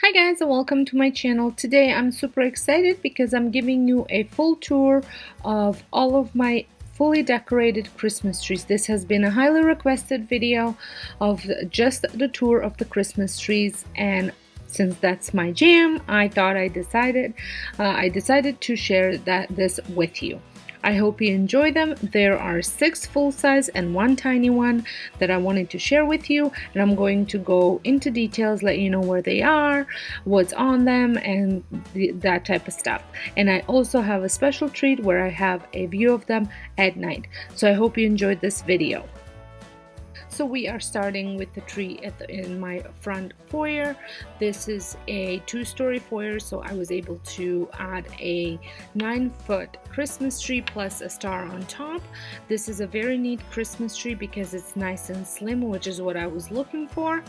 Hi guys, and welcome to my channel. Today I'm super excited because I'm giving you a full tour of all of my fully decorated Christmas trees. This has been a highly requested video of just the tour of the Christmas trees, and since that's my jam, I decided to share this with you. I hope you enjoy them. There are 6 full-size and 1 tiny one that I wanted to share with you, and I'm going to go into details, let you know where they are, what's on them, and that type of stuff. And I also have a special treat where I have a view of them at night. So I hope you enjoyed this video. So we are starting with the tree in my front foyer. This is a 2-story foyer, so I was able to add a 9-foot Christmas tree plus a star on top. This is a very neat Christmas tree because it's nice and slim, which is what I was looking for.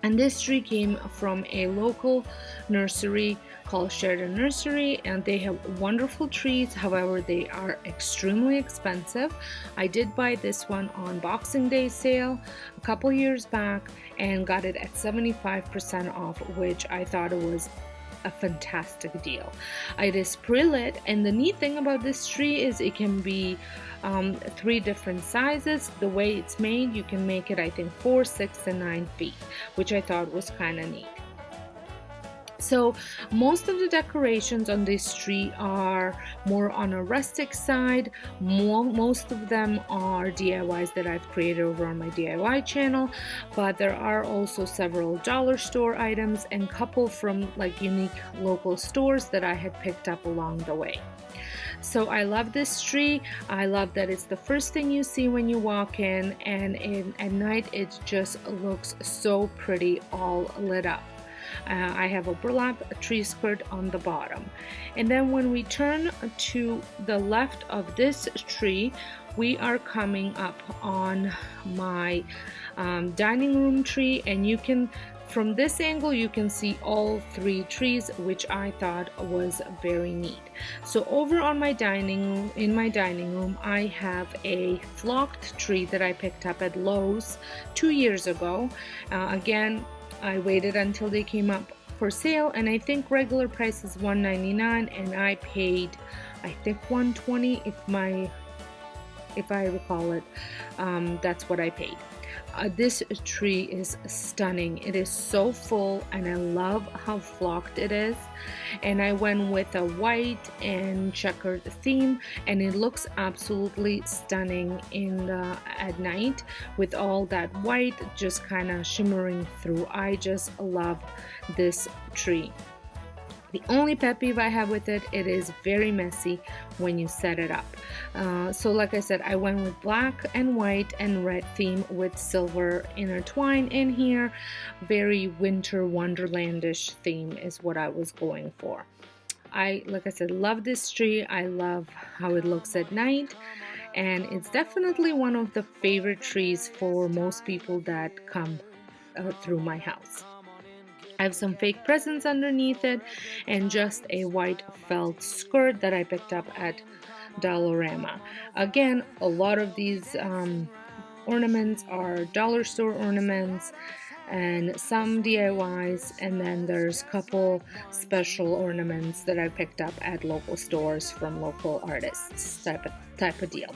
And this tree came from a local nursery called Sheridan Nursery, and they have wonderful trees. However, they are extremely expensive. I did buy this one on Boxing Day sale a couple years back and got it at 75% off, which I thought it was a fantastic deal. It is pre-lit, and the neat thing about this tree is it can be 3 different sizes. The way it's made, you can make it, I think, 4, 6, and 9 feet, which I thought was kind of neat. So most of the decorations on this tree are more on a rustic side. Most of them are DIYs that I've created over on my DIY channel, but there are also several dollar store items and a couple from like unique local stores that I had picked up along the way. So I love this tree. I love that it's the first thing you see when you walk in, and at night it just looks so pretty all lit up. I have a burlap tree skirt on the bottom. And then when we turn to the left of this tree, we are coming up on my dining room tree, and you can, from this angle, you can see all 3 trees, which I thought was very neat. So over on my dining room, I have a flocked tree that I picked up at Lowe's 2 years ago. Again, I waited until they came up for sale, and I think regular price is $1.99, and I paid, I think, $1.20 if I recall it. That's what I paid. This tree is stunning. It is so full, and I love how flocked it is. And I went with a white and checkered theme, and it looks absolutely stunning at night with all that white just kind of shimmering through. I just love this tree. The only pet peeve I have with it is very messy when you set it up. So like I said, I went with black and white and red theme with silver intertwined in here. Very winter wonderlandish theme is what I was going for. Like I said, love this tree. I love how it looks at night, and it's definitely one of the favorite trees for most people that come through my house. I have some fake presents underneath it and just a white felt skirt that I picked up at Dollarama. Again, a lot of these ornaments are dollar store ornaments and some DIYs, and then there's a couple special ornaments that I picked up at local stores from local artists type of deal.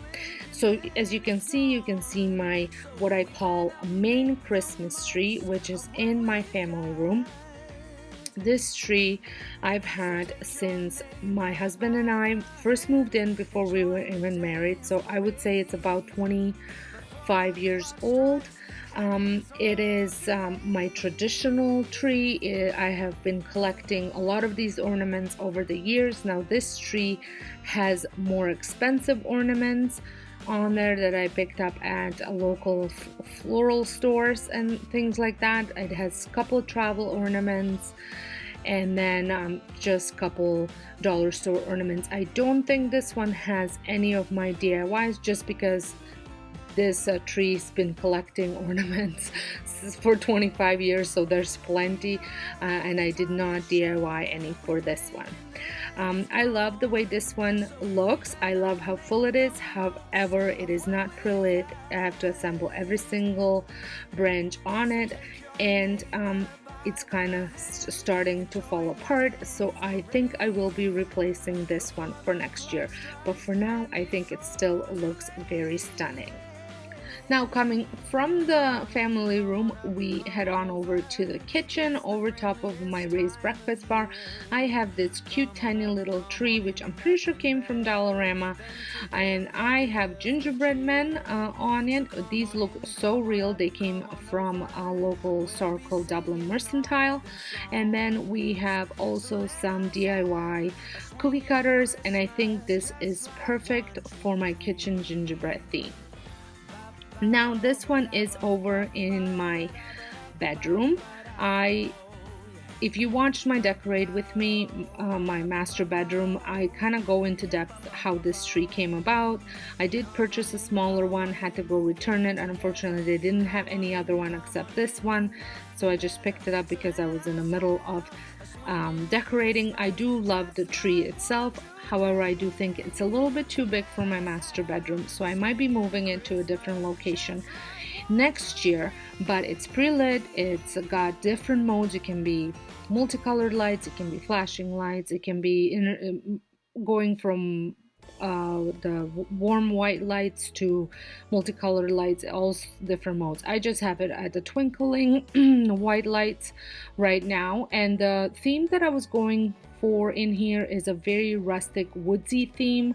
So as you can see my what I call main Christmas tree, which is in my family room. This tree I've had since my husband and I first moved in, before we were even married. So I would say it's about 25 years old. It is my traditional tree. I have been collecting a lot of these ornaments over the years. Now this tree has more expensive ornaments on there that I picked up at a local floral stores and things like that. It has a couple of travel ornaments, and then just a couple dollar store ornaments. I don't think this one has any of my DIYs, just because this tree's been collecting ornaments for 25 years, so there's plenty, and I did not DIY any for this one. I love the way this one looks. I love how full it is. However, it is not pre-lit. I have to assemble every single branch on it, and it's kind of starting to fall apart, so I think I will be replacing this one for next year, but for now I think it still looks very stunning. Now, coming from the family room, we head on over to the kitchen. Over top of my raised breakfast bar, I have this cute tiny little tree, which I'm pretty sure came from Dollarama, and I have gingerbread men on it. These look so real. They came from a local store called Dublin Mercantile. And then we have also some DIY cookie cutters, and I think this is perfect for my kitchen gingerbread theme. Now this one is over in my bedroom. If you watched my decorate with me, my master bedroom, I kind of go into depth how this tree came about. I did purchase a smaller one, had to go return it, and unfortunately they didn't have any other one except this one, so I just picked it up because I was in the middle of decorating. I do love the tree itself, however I do think it's a little bit too big for my master bedroom, so I might be moving it to a different location next year. But it's pre-lit, it's got different modes. It can be multicolored lights, it can be flashing lights, it can be going from the warm white lights to multicolored lights, all different modes. I just have it at the twinkling white lights right now, and the theme that I was going for in here is a very rustic woodsy theme,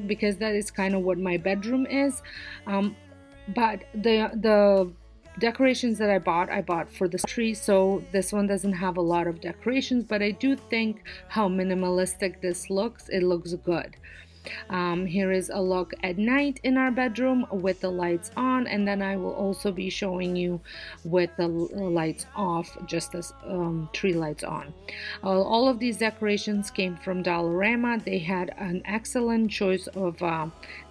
because that is kind of what my bedroom is. But the decorations that I bought for the tree, so this one doesn't have a lot of decorations, but I do think how minimalistic this looks. It looks good. Here is a look at night in our bedroom with the lights on, and then I will also be showing you with the lights off, just as tree lights on. All of these decorations came from Dollarama. They had an excellent choice of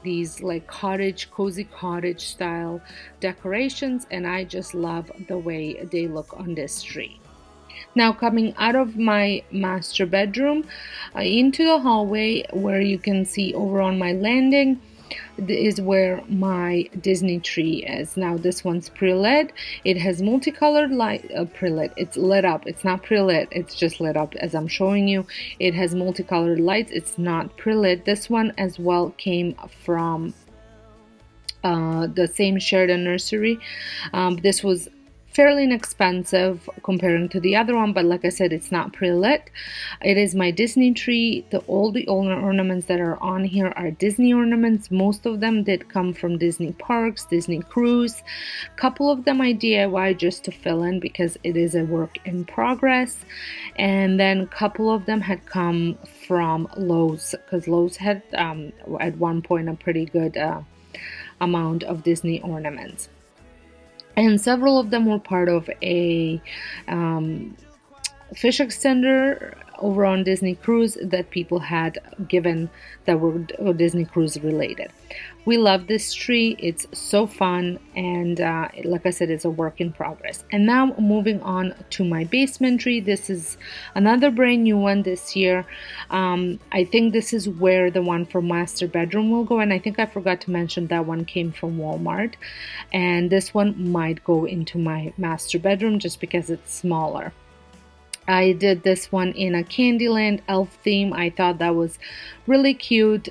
these like cozy cottage style decorations, and I just love the way they look on this tree. Now, coming out of my master bedroom into the hallway, where you can see over on my landing is where my Disney tree is. Now this one's pre-lit. It has multicolored light. Pre-lit, it's lit up. It's not pre-lit, it's just lit up as I'm showing you. It has multicolored lights. It's not pre-lit. This one as well came from the same Sheridan nursery. This was fairly inexpensive comparing to the other one, but like I said, it's not pre-lit. It is my Disney tree. All the ornaments that are on here are Disney ornaments. Most of them did come from Disney parks, Disney cruise. A couple of them I DIY just to fill in because it is a work in progress, and then a couple of them had come from Lowe's, because Lowe's had at one point a pretty good amount of Disney ornaments. And several of them were part of a fish extender over on Disney Cruise that people had given that were Disney Cruise related. We love this tree. It's so fun, and like I said, it's a work in progress. And now moving on to my basement tree. This is another brand new one this year. I think this is where the one for master bedroom will go, and I think I forgot to mention that one came from Walmart, and this one might go into my master bedroom just because it's smaller. I did this one in a Candyland elf theme. I thought that was really cute.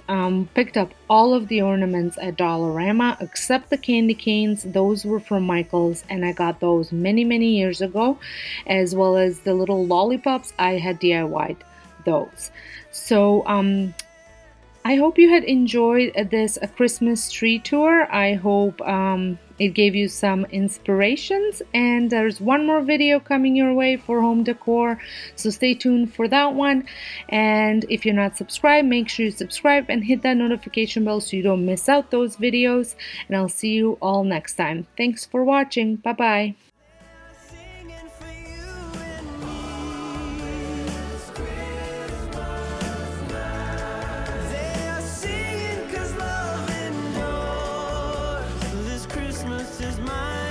Picked up all of the ornaments at Dollarama except the candy canes. Those were from Michael's, and I got those many years ago, as well as the little lollipops. I had DIY'd those. So I hope you had enjoyed this Christmas tree tour. I hope it gave you some inspirations, and there's one more video coming your way for home decor, so stay tuned for that one. And if you're not subscribed, make sure you subscribe and hit that notification bell so you don't miss out those videos, and I'll see you all next time. Thanks for watching. Bye bye. This is mine.